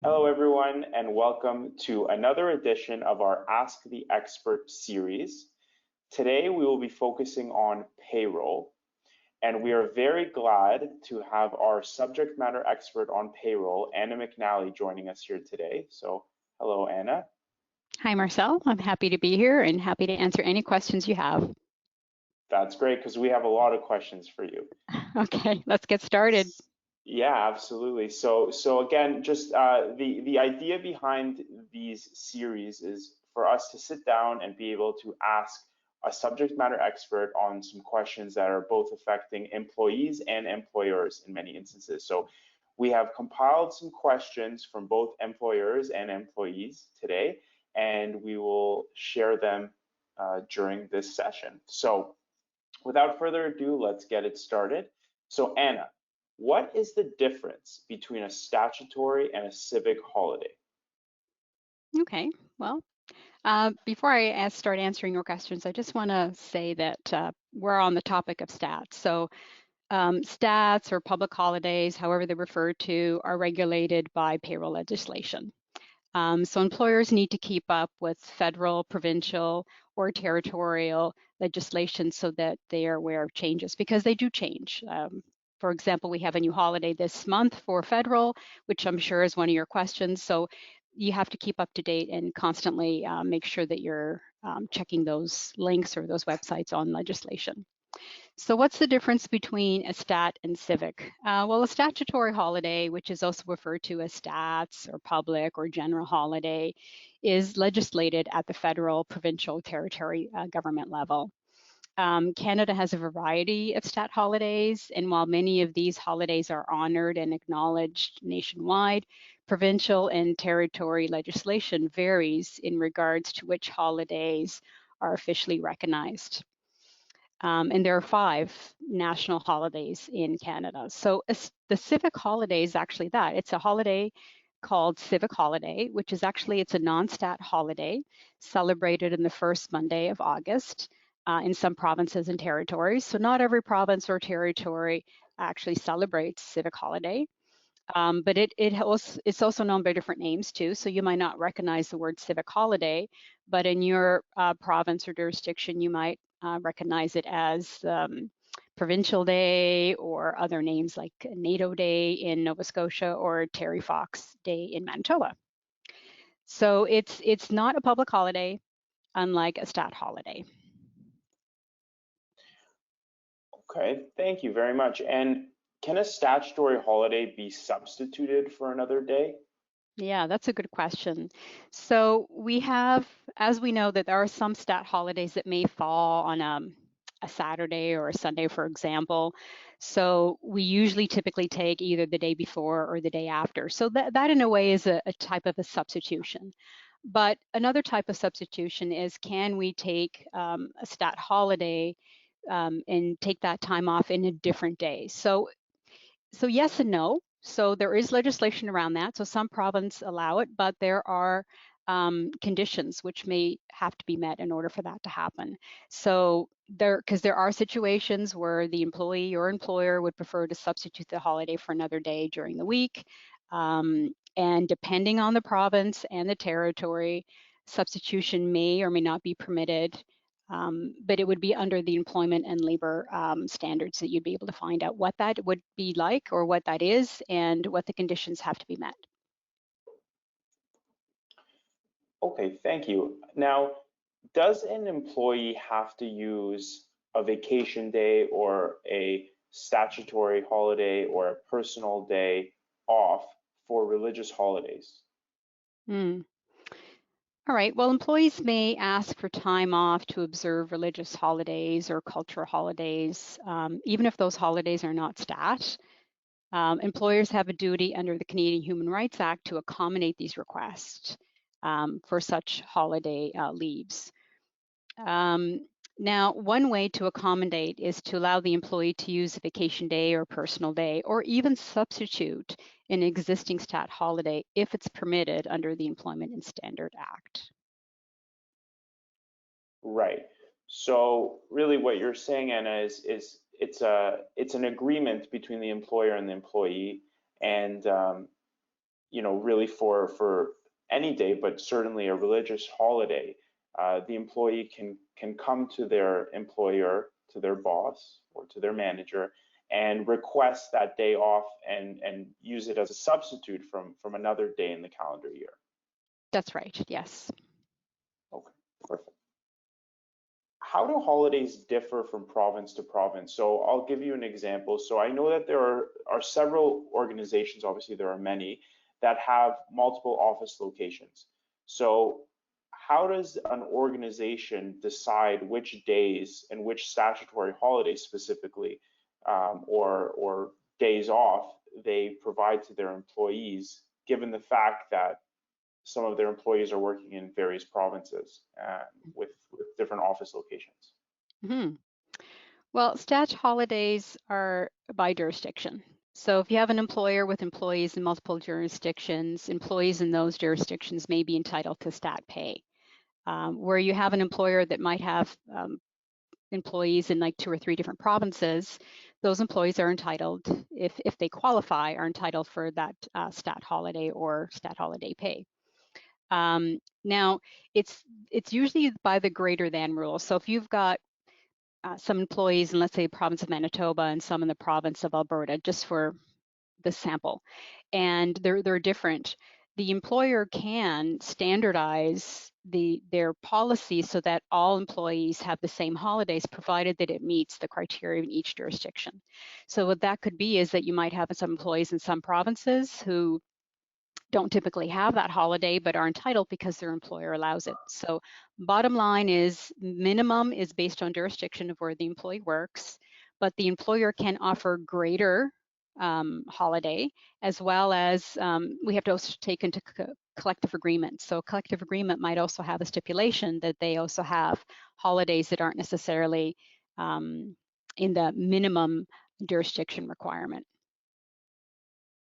Hello, everyone, and welcome to another edition of our Ask the Expert series. Today, we will be focusing on payroll, and we are very glad to have our subject matter expert on payroll, Anna McNally, joining us here today. So, hello, Anna. Hi, Marcel. I'm happy to be here and happy to answer any questions you have. That's great because we have a lot of questions for you. Okay, let's get started. Yeah, absolutely. So again, just the idea behind these series is for us to sit down and be able to ask a subject matter expert on some questions that are both affecting employees and employers in many instances. So we have compiled some questions from both employers and employees today, and we will share them during this session. So without further ado, let's get it started. So Anna, what is the difference between a statutory and a civic holiday? Okay, well, before I start answering your questions, I just want to say that we're on the topic of stats. So stats or public holidays, however they're referred to, are regulated by payroll legislation. So employers need to keep up with federal, provincial, or territorial legislation so that they are aware of changes because they do change. For example, we have a new holiday this month for federal, which I'm sure is one of your questions. So you have to keep up to date and constantly make sure that you're checking those links or those websites on legislation. So what's the difference between a stat and civic? Well, a statutory holiday, which is also referred to as stats or public or general holiday, is legislated at the federal, provincial, territory government level. Canada has a variety of stat holidays, and while many of these holidays are honored and acknowledged nationwide, provincial and territory legislation varies in regards to which holidays are officially recognized. And there are 5 national holidays in Canada. So the civic holiday is actually that. It's a holiday called Civic Holiday, which is actually, it's a non-stat holiday celebrated in the first Monday of August in some provinces and territories. So not every province or territory actually celebrates Civic Holiday. But it's also known by different names too. So you might not recognize the word civic holiday, but in your province or jurisdiction, you might recognize it as Provincial Day or other names like NATO Day in Nova Scotia or Terry Fox Day in Manitoba. So it's not a public holiday, unlike a stat holiday. Okay, thank you very much. And can a statutory holiday be substituted for another day? Yeah, that's a good question. So we have, as we know, that there are some stat holidays that may fall on a Saturday or a Sunday, for example. So we usually typically take either the day before or the day after. So that in a way is a type of a substitution. But another type of substitution is, can we take a stat holiday and take that time off in a different day? So yes and no. So there is legislation around that. So some provinces allow it, but there are conditions which may have to be met in order for that to happen. So because there are situations where the employee or employer would prefer to substitute the holiday for another day during the week. And depending on the province and the territory, substitution may or may not be permitted. But it would be under the employment and labor standards that you'd be able to find out what that would be like or what that is and what the conditions have to be met. Okay, thank you. Now, does an employee have to use a vacation day or a statutory holiday or a personal day off for religious holidays? Mm. All right, well, employees may ask for time off to observe religious holidays or cultural holidays, even if those holidays are not stat. Employers have a duty under the Canadian Human Rights Act to accommodate these requests for such holiday leaves. Now, one way to accommodate is to allow the employee to use a vacation day or personal day, or even substitute an existing stat holiday if it's permitted under the Employment and Standard Act. Right. So really what you're saying, Anna, is it's an agreement between the employer and the employee, and really for any day, but certainly a religious holiday, the employee can come to their employer, to their boss or to their manager, and request that day off and use it as a substitute from another day in the calendar year. That's right, yes. Okay, perfect. How do holidays differ from province to province? So I'll give you an example. So I know that there are several organizations, obviously there are many, that have multiple office locations. So how does an organization decide which days and which statutory holidays specifically, or days off they provide to their employees, given the fact that some of their employees are working in various provinces with different office locations? Mhm. Well, stat holidays are by jurisdiction. So if you have an employer with employees in multiple jurisdictions, employees in those jurisdictions may be entitled to stat pay. Where you have an employer that might have employees in like 2 or 3 different provinces, those employees are entitled, if they qualify, are entitled for that stat holiday or stat holiday pay. Now, it's usually by the greater than rule. So if you've got some employees in, let's say, province of Manitoba and some in the province of Alberta, just for the sample, and they're different, the employer can standardize their policy so that all employees have the same holidays, provided that it meets the criteria in each jurisdiction. So what that could be is that you might have some employees in some provinces who don't typically have that holiday but are entitled because their employer allows it. So bottom line is, minimum is based on jurisdiction of where the employee works, but the employer can offer greater holiday, as well as we have to also take into collective agreements. So collective agreement might also have a stipulation that they also have holidays that aren't necessarily in the minimum jurisdiction requirement.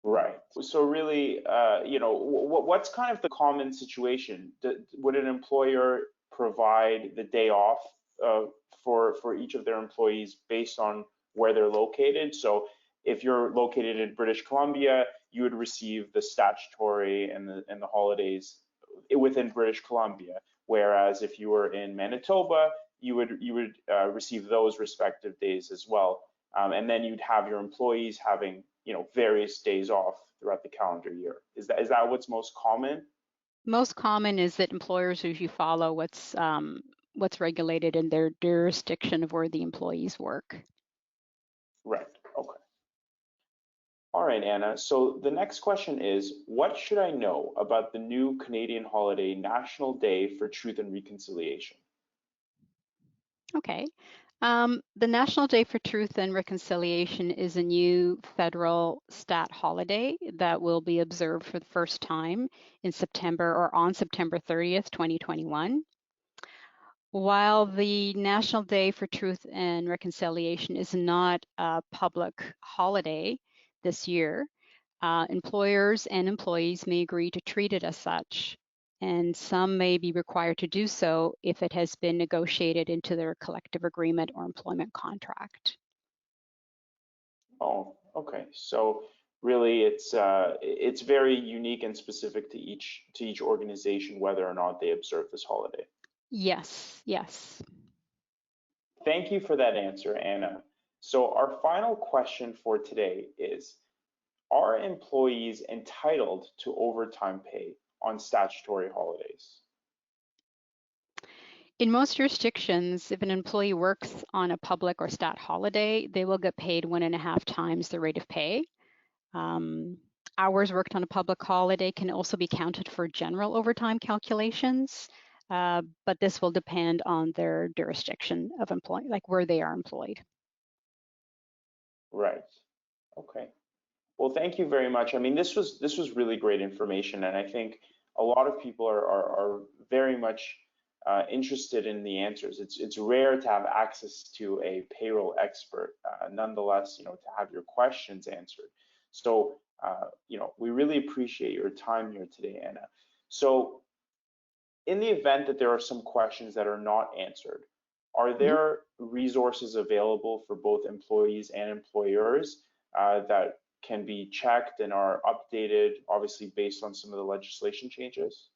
Right. So really, what's kind of the common situation? Would an employer provide the day off for each of their employees based on where they're located? So if you're located in British Columbia, you would receive the statutory and the holidays within British Columbia. Whereas if you were in Manitoba, you would receive those respective days as well. And then you'd have your employees having various days off throughout the calendar year. Is that what's most common? Most common is that employers usually follow what's regulated in their jurisdiction of where the employees work. Right. Okay. All right, Anna. So the next question is, what should I know about the new Canadian holiday, National Day for Truth and Reconciliation? Okay. The National Day for Truth and Reconciliation is a new federal stat holiday that will be observed for the first time in September, or on September 30th, 2021. While the National Day for Truth and Reconciliation is not a public holiday this year, employers and employees may agree to treat it as such, and some may be required to do so if it has been negotiated into their collective agreement or employment contract. Oh, okay. So really, it's very unique and specific to each organization whether or not they observe this holiday. Yes, yes. Thank you for that answer, Anna. So our final question for today is, are employees entitled to overtime pay on statutory holidays? In most jurisdictions, if an employee works on a public or stat holiday, they will get paid 1.5 times the rate of pay. Um, Hours worked on a public holiday can also be counted for general overtime calculations, but this will depend on their jurisdiction of employment, like where they are employed. Right. Okay. Well, thank you very much. I mean, this was really great information, and I think a lot of people are very much interested in the answers. It's rare to have access to a payroll expert. Nonetheless, to have your questions answered. So, we really appreciate your time here today, Anna. So, in the event that there are some questions that are not answered, are Mhm. there resources available for both employees and employers that can be checked and are updated, obviously based on some of the legislation changes?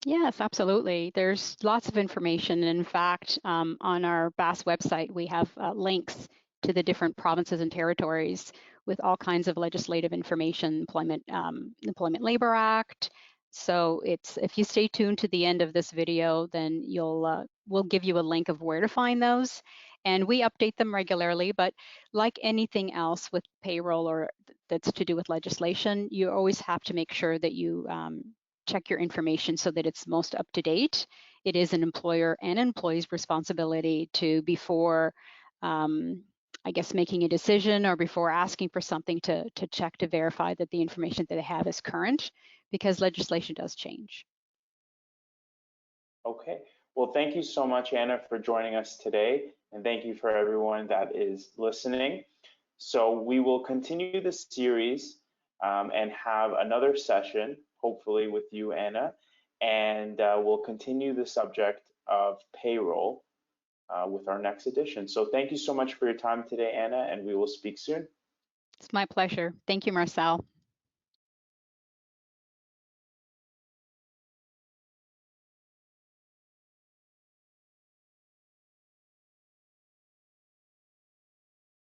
Yes, absolutely. There's lots of information. And in fact, on our BAASS website, we have links to the different provinces and territories with all kinds of legislative information, Employment Labor Act. So it's, if you stay tuned to the end of this video, then we'll give you a link of where to find those. And we update them regularly, but like anything else with payroll or that's to do with legislation, you always have to make sure that you check your information so that it's most up to date. It is an employer and employee's responsibility to, before I guess making a decision or before asking for something, to check to verify that the information that they have is current, because legislation does change. Okay, well, thank you so much, Anna, for joining us today, and thank you for everyone that is listening. So we will continue the series and have another session, hopefully with you, Anna, and we'll continue the subject of payroll with our next edition. So thank you so much for your time today, Anna, and we will speak soon. It's my pleasure. Thank you, Marcel.